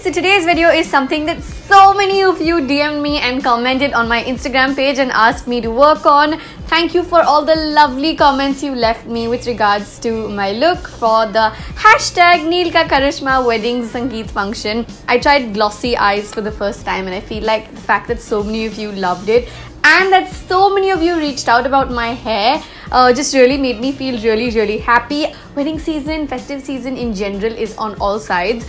So today's video is something that so many of you DM'd me and commented on my Instagram page and asked me to work on. Thank you for all the lovely comments you left me with regards to my look for the hashtag Neel Ka Karishma Wedding Sangeet function. I tried glossy eyes for the first time and I feel like the fact that so many of you loved it and that so many of you reached out about my hair just really made me feel really happy. Wedding season, festive season in general is on all sides,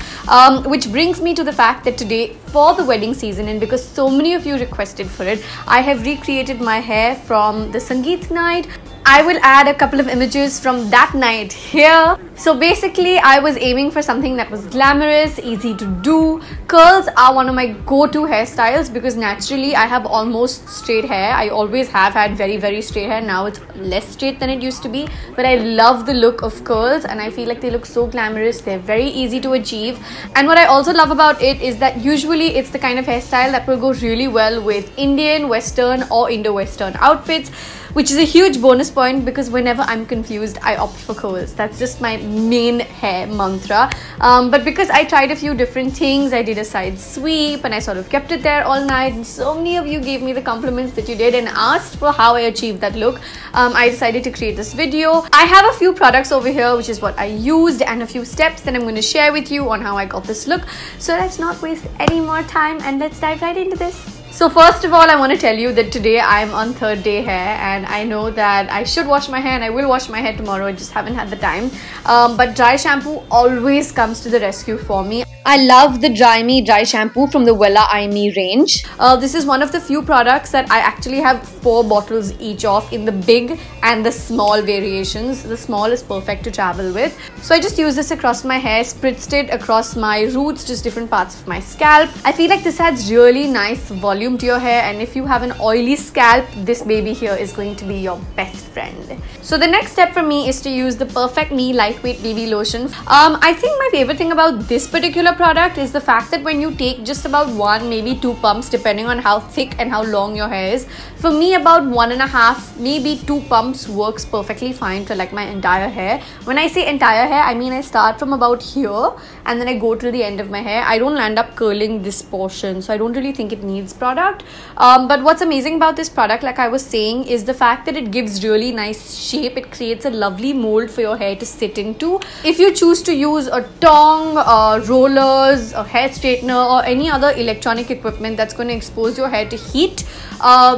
which brings me to the fact that today for the wedding season, and because so many of you requested for it, I have recreated my hair from the Sangeet night. I will add a couple of images from that night here. So basically, I was aiming for something that was glamorous, easy to do. Curls are one of my go-to hairstyles because naturally I have almost straight hair. I always have had very straight hair. Now it's less straight than it used to be. But I love the look of curls and I feel like they look so glamorous. They're very easy to achieve. And what I also love about it is that usually it's the kind of hairstyle that will go really well with Indian, Western or Indo-Western outfits, which is a huge bonus point because whenever I'm confused, I opt for curls. That's just my main hair mantra. But because I tried a few different things, I did a side sweep and I sort of kept it there all night. And so many of you gave me the compliments that you did and asked for how I achieved that look. I decided to create this video. I have a few products over here, which is what I used, and a few steps that I'm going to share with you on how I got this look. So let's not waste any more time and let's dive right into this. So first of all, I want to tell you that today I'm on third day hair and I know that I should wash my hair and I will wash my hair tomorrow. I just haven't had the time. But dry shampoo always comes to the rescue for me. I love the Dry Me dry shampoo from the Wella I Me range. This is one of the few products that I actually have 4 bottles each of in the big and the small variations. The small is perfect to travel with. So I just use this across my hair, spritzed it across my roots, just different parts of my scalp. I feel like this adds really nice volume to your hair, and if you have an oily scalp, this baby here is going to be your best friend. So the next step for me is to use the Perfect Me lightweight BB lotion. I think my favorite thing about this particular product is the fact that when you take just about 1, maybe 2 pumps depending on how thick and how long your hair is, for me about 1.5, maybe 2 pumps works perfectly fine for like my entire hair. When I say entire hair, I mean I start from about here and then I go till the end of my hair. I don't end up curling this portion, so I don't really think it needs product. But what's amazing about this product, like I was saying, is the fact that it gives really nice shape. It creates a lovely mold for your hair to sit into. If you choose to use a tong, rollers, a hair straightener or any other electronic equipment that's going to expose your hair to heat,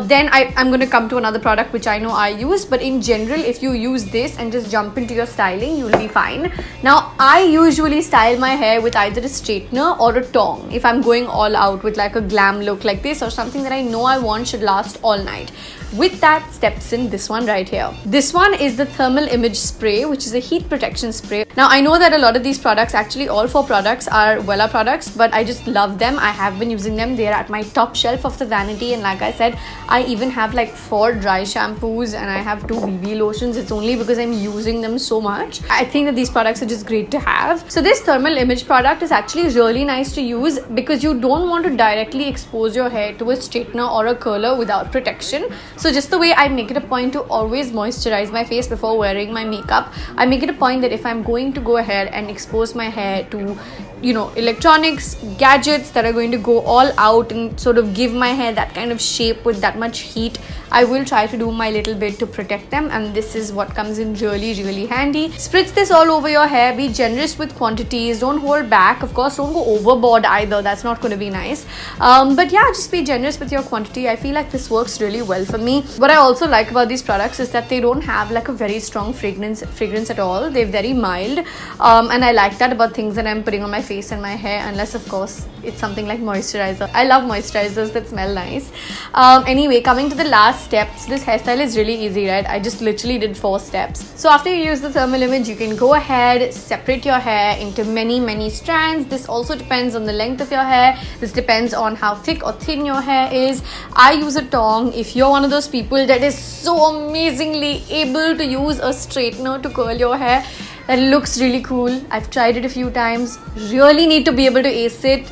then I'm going to come to another product which I know I use. But in general, if you use this and just jump into your styling, you'll be fine. Now I usually style my hair with either a straightener or a tong if I'm going all out with like a glam look like this or something that I know I want should last all night. With that steps in this one right here. This one is the Thermal Image Spray, which is a heat protection spray. Now I know that a lot of these products, actually all 4 products are Wella products, but I just love them. I have been using them. They're at my top shelf of the vanity, and like I said, I even have like 4 dry shampoos and I have 2 BB lotions. It's only because I'm using them so much. I think that these products are just great to have. So this Thermal Image product is actually really nice to use because you don't want to directly expose your hair to a straightener or a curler without protection. So just the way I make it a point to always moisturize my face before wearing my makeup, I make it a point that if I'm going to go ahead and expose my hair to, you know, electronics, gadgets that are going to go all out and sort of give my hair that kind of shape with that much heat, I will try to do my little bit to protect them, and this is what comes in really handy. Spritz this all over your hair. Be generous with quantities. Don't hold back. Of course, don't go overboard either. That's not going to be nice. But yeah, just be generous with your quantity. I feel like this works really well for me. What I also like about these products is that they don't have like a very strong fragrance at all. They're very mild, and I like that about things that I'm putting on my face and my hair, unless of course it's something like moisturizer. I love moisturizers that smell nice. Anyway, coming to the last steps, this hairstyle is really easy, right? I just literally did 4 steps. So after you use the Thermal Image, you can go ahead, separate your hair into many strands. This also depends on the length of your hair. This depends on how thick or thin your hair is. I use a tong. If you're one of those people that is so amazingly able to use a straightener to curl your hair, that looks really cool. I've tried it a few times. Really need to be able to ace it,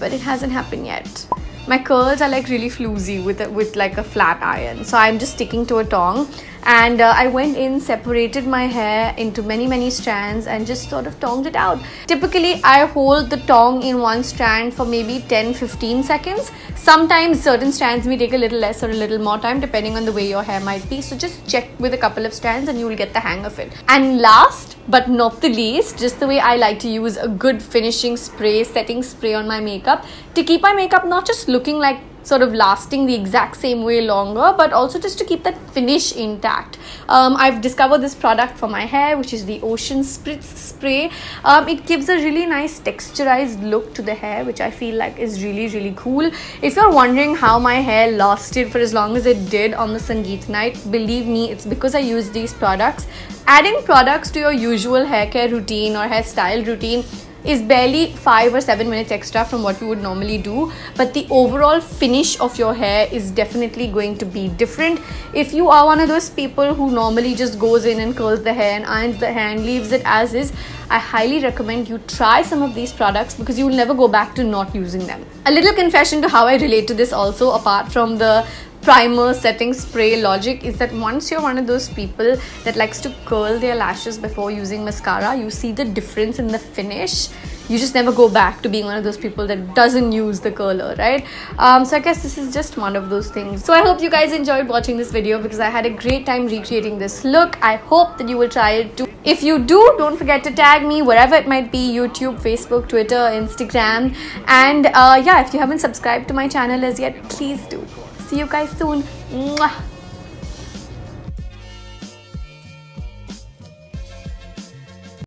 but it hasn't happened yet. My curls are like really floozy with like a flat iron, so I'm just sticking to a tong. and I went in, separated my hair into many strands and just sort of tonged it out. Typically I hold the tong in one strand for maybe 10-15 seconds. Sometimes certain strands may take a little less or a little more time depending on the way your hair might be, so just check with a couple of strands and you will get the hang of it. And last but not the least, just the way I like to use a good finishing spray, setting spray on my makeup to keep my makeup not just looking like sort of lasting the exact same way longer, but also just to keep that finish intact. I've discovered this product for my hair, which is the Ocean Spritz spray. It gives a really nice texturized look to the hair, which I feel like is really cool. If you're wondering how my hair lasted for as long as it did on the Sangeet night, believe me, it's because I used these products. Adding products to your usual hair care routine or hairstyle routine is barely 5 or 7 minutes extra from what you would normally do, but the overall finish of your hair is definitely going to be different. If you are one of those people who normally just goes in and curls the hair and irons the hair and leaves it as is, I highly recommend you try some of these products because you will never go back to not using them. A little confession to how I relate to this also, apart from the primer setting spray logic, is that once you're one of those people that likes to curl their lashes before using mascara, you see the difference in the finish. You just never go back to being one of those people that doesn't use the curler, right? So I guess this is just one of those things. So I hope you guys enjoyed watching this video because I had a great time recreating this look. I hope that you will try it too. If you do, don't forget to tag me wherever it might be: YouTube, Facebook, Twitter, Instagram. And yeah, if you haven't subscribed to my channel as yet, please do. See you guys soon. Mwah.